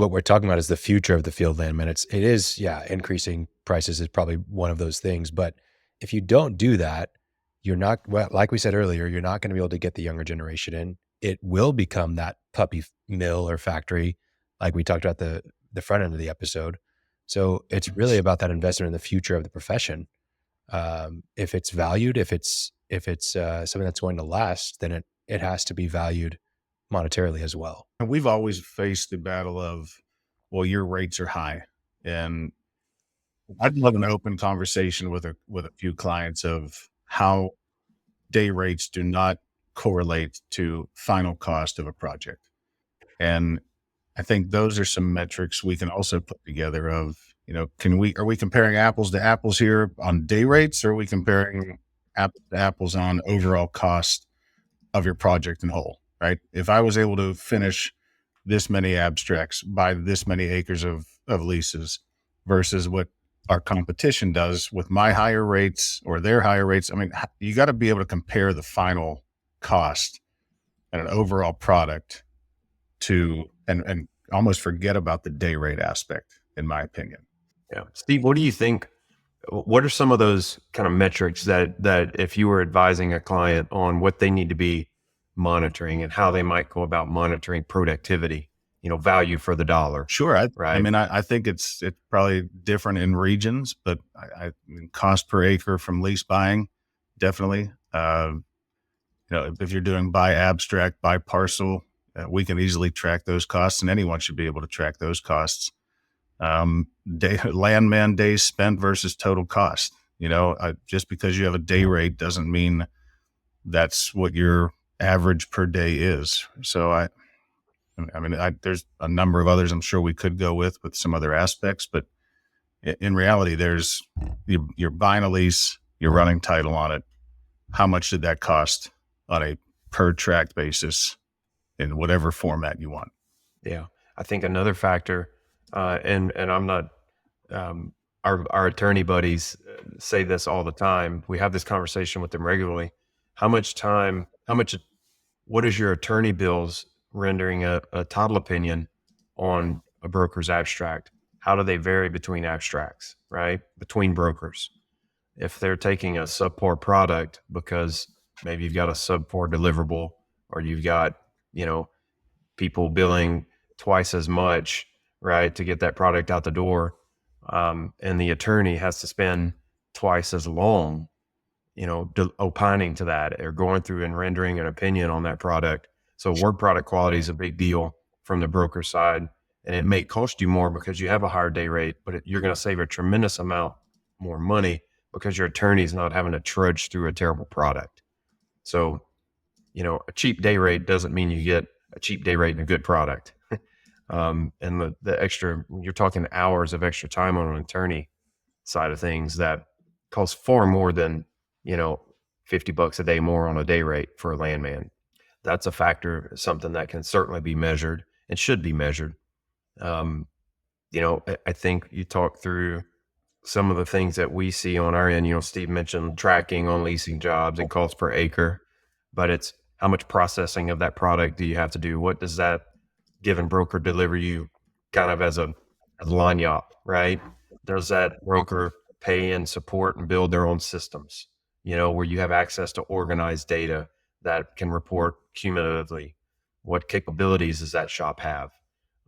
what we're talking about is the future of the field landman. It is, yeah, increasing prices is probably one of those things. But if you don't do that, you're not, well, like we said earlier, you're not going to be able to get the younger generation in. It will become that puppy mill or factory, like we talked about the front end of the episode. So it's really about that investment in the future of the profession. If it's valued, if it's something that's going to last, then it has to be valued monetarily as well. And we've always faced the battle of, well, your rates are high. And I'd love an open conversation with a few clients of how day rates do not correlate to final cost of a project. And I think those are some metrics we can also put together of, are we comparing apples to apples here on day rates, or are we comparing apples to apples on overall cost of your project in whole, right? If I was able to finish this many abstracts, buy this many acres of leases versus what our competition does with my higher rates or their higher rates. I mean, you got to be able to compare the final cost and an overall product to, and almost forget about the day rate aspect, in my opinion. Yeah. Steve, what do you think? What are some of those kind of metrics that if you were advising a client on what they need to be monitoring and how they might go about monitoring productivity, value for the dollar? Sure. I Right. mean, I think it's probably different in regions, but I mean, cost per acre from lease buying, definitely. If you're doing by abstract, by parcel, we can easily track those costs, and anyone should be able to track those costs. Landman days spent versus total cost. Just because you have a day rate doesn't mean that's what your average per day is. So there's a number of others I'm sure we could go with some other aspects, but in reality, you're buying a lease, you're running title on it. How much did that cost on a per tract basis in whatever format you want? Yeah. I think another factor, and I'm not, our attorney buddies say this all the time. We have this conversation with them regularly. What is your attorney bills rendering a title opinion on a broker's abstract? How do they vary between abstracts, right? Between brokers. If they're taking a subpar product because maybe you've got a subpar deliverable, or you've got, people billing twice as much, right, to get that product out the door. And the attorney has to spend twice as long, opining to that or going through and rendering an opinion on that product. So work product quality is a big deal from the broker side, and it may cost you more because you have a higher day rate, but you're going to save a tremendous amount more money because your attorney's not having to trudge through a terrible product. So, a cheap day rate doesn't mean you get a cheap day rate and a good product. And the extra, you're talking hours of extra time on an attorney side of things that costs far more than, $50 a day more on a day rate for a landman. That's a factor, something that can certainly be measured and should be measured. I think you talk through some of the things that we see on our end. Steve mentioned tracking on leasing jobs and cost per acre, but it's how much processing of that product do you have to do? What does that given broker deliver you kind of as a line yacht, right? Does that broker pay and support and build their own systems, where you have access to organized data that can report cumulatively? What capabilities does that shop have?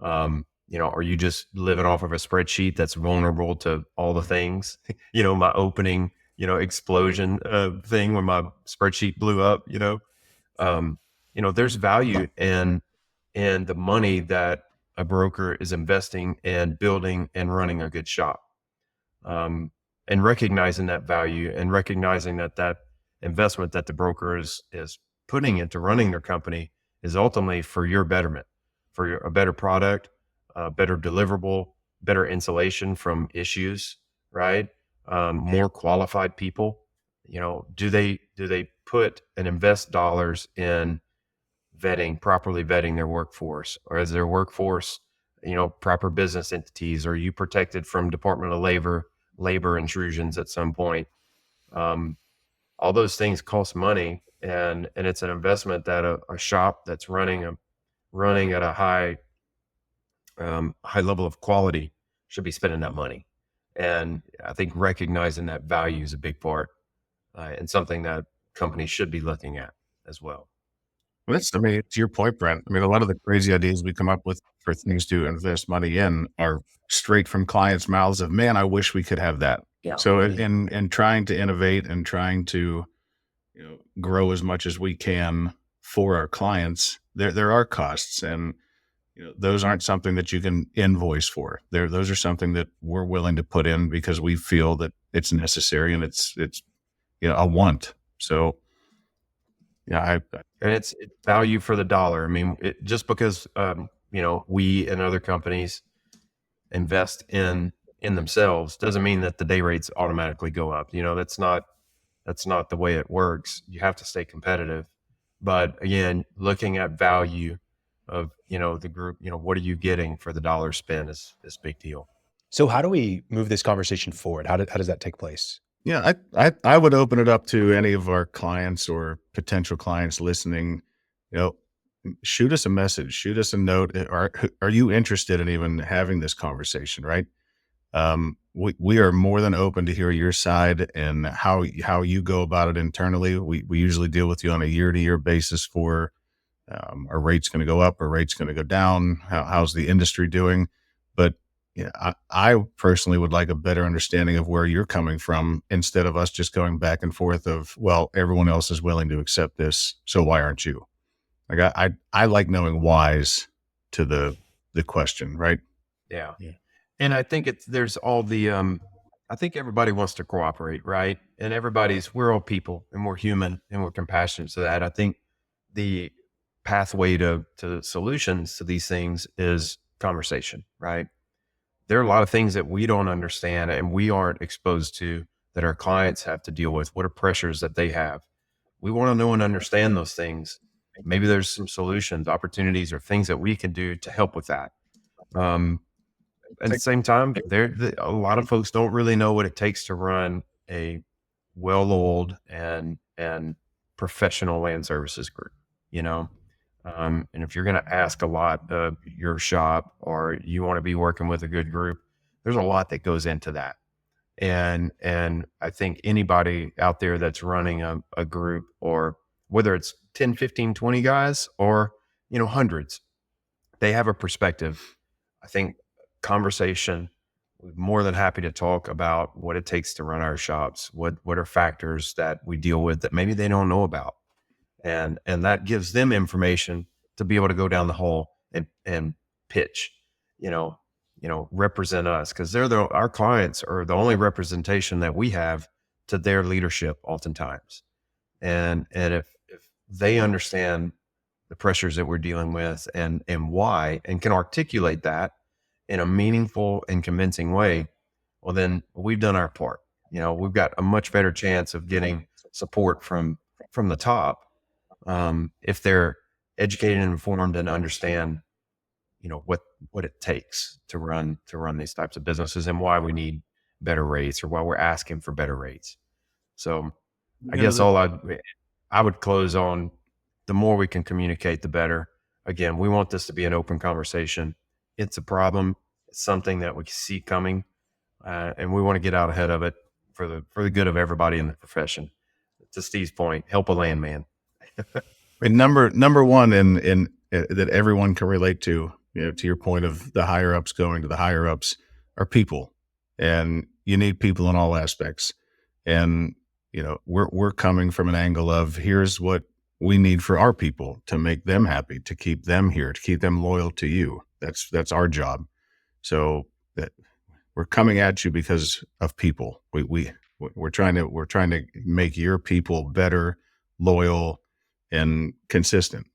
Are you just living off of a spreadsheet that's vulnerable to all the things? My opening, explosion thing when my spreadsheet blew up, there's value in the money that a broker is investing in building and running a good shop. And recognizing that value and recognizing that investment that the broker is putting into running their company is ultimately for your betterment, for a better product, better deliverable, better insulation from issues, right? More qualified people. Do they put and invest dollars in properly vetting their workforce, or is their workforce, proper business entities? Are you protected from Department of labor intrusions at some point? All those things cost money, and it's an investment that a shop that's running at a high level of quality should be spending that money. And I think recognizing that value is a big part, and something that companies should be looking at as well. Well, I mean, to your point, Brent, I mean, a lot of the crazy ideas we come up with for things to invest money in are straight from clients' mouths of, man, I wish we could have that. Yeah. So in trying to innovate and trying to, grow as much as we can for our clients, there are costs, and those aren't something that you can invoice for. Those are something that we're willing to put in because we feel that it's necessary and it's a want. So yeah, And it's value for the dollar. I mean, just because we and other companies invest in themselves doesn't mean that the day rates automatically go up. That's not the way it works. You have to stay competitive. But again, looking at value of the group, what are you getting for the dollar spent is a big deal. So how do we move this conversation forward? How does that take place? Yeah, I would open it up to any of our clients or potential clients listening. Shoot us a message, shoot us a note. Are you interested in even having this conversation? Right? We are more than open to hear your side and how you go about it internally. We usually deal with you on a year-to-year basis for are rates going to go up? Are rates going to go down? How's the industry doing? But I personally would like a better understanding of where you're coming from instead of us just going back and forth of, well, everyone else is willing to accept this, so why aren't you? Like I like knowing whys to the question, right? Yeah. And I think there's all the, I think everybody wants to cooperate, right? And we're all people and we're human and we're compassionate to that. I think the pathway to solutions to these things is conversation, right? There are a lot of things that we don't understand and we aren't exposed to that our clients have to deal with. What are pressures that they have? We want to know and understand those things. Maybe there's some solutions, opportunities, or things that we can do to help with that. At the same time, a lot of folks don't really know what it takes to run a well-oiled and professional land services group, and if you're going to ask a lot of your shop or you want to be working with a good group, there's a lot that goes into that. And I think anybody out there that's running a group, or whether it's 10, 15, 20 guys or, hundreds, they have a perspective. I think conversation, we're more than happy to talk about what it takes to run our shops. What are factors that we deal with that maybe they don't know about? And that gives them information to be able to go down the hall and pitch, represent us, because our clients are the only representation that we have to their leadership oftentimes. And if they understand the pressures that we're dealing with and why, and can articulate that in a meaningful and convincing way, well, then we've done our part. We've got a much better chance of getting support from the top, if they're educated and informed and understand, what it takes to run these types of businesses and why we need better rates or why we're asking for better rates. So I guess I would close on, the more we can communicate, the better. Again, we want this to be an open conversation. It's a problem. It's something that we see coming, and we want to get out ahead of it for the good of everybody in the profession. To Steve's point, help a landman. And number one in that everyone can relate to, to your point of the higher ups going to the higher ups, are people, and you need people in all aspects. And we're coming from an angle of, here's what we need for our people to make them happy, to keep them here, to keep them loyal to you. That's our job. So that we're coming at you because of people. We're trying to make your people better, loyal, and consistent.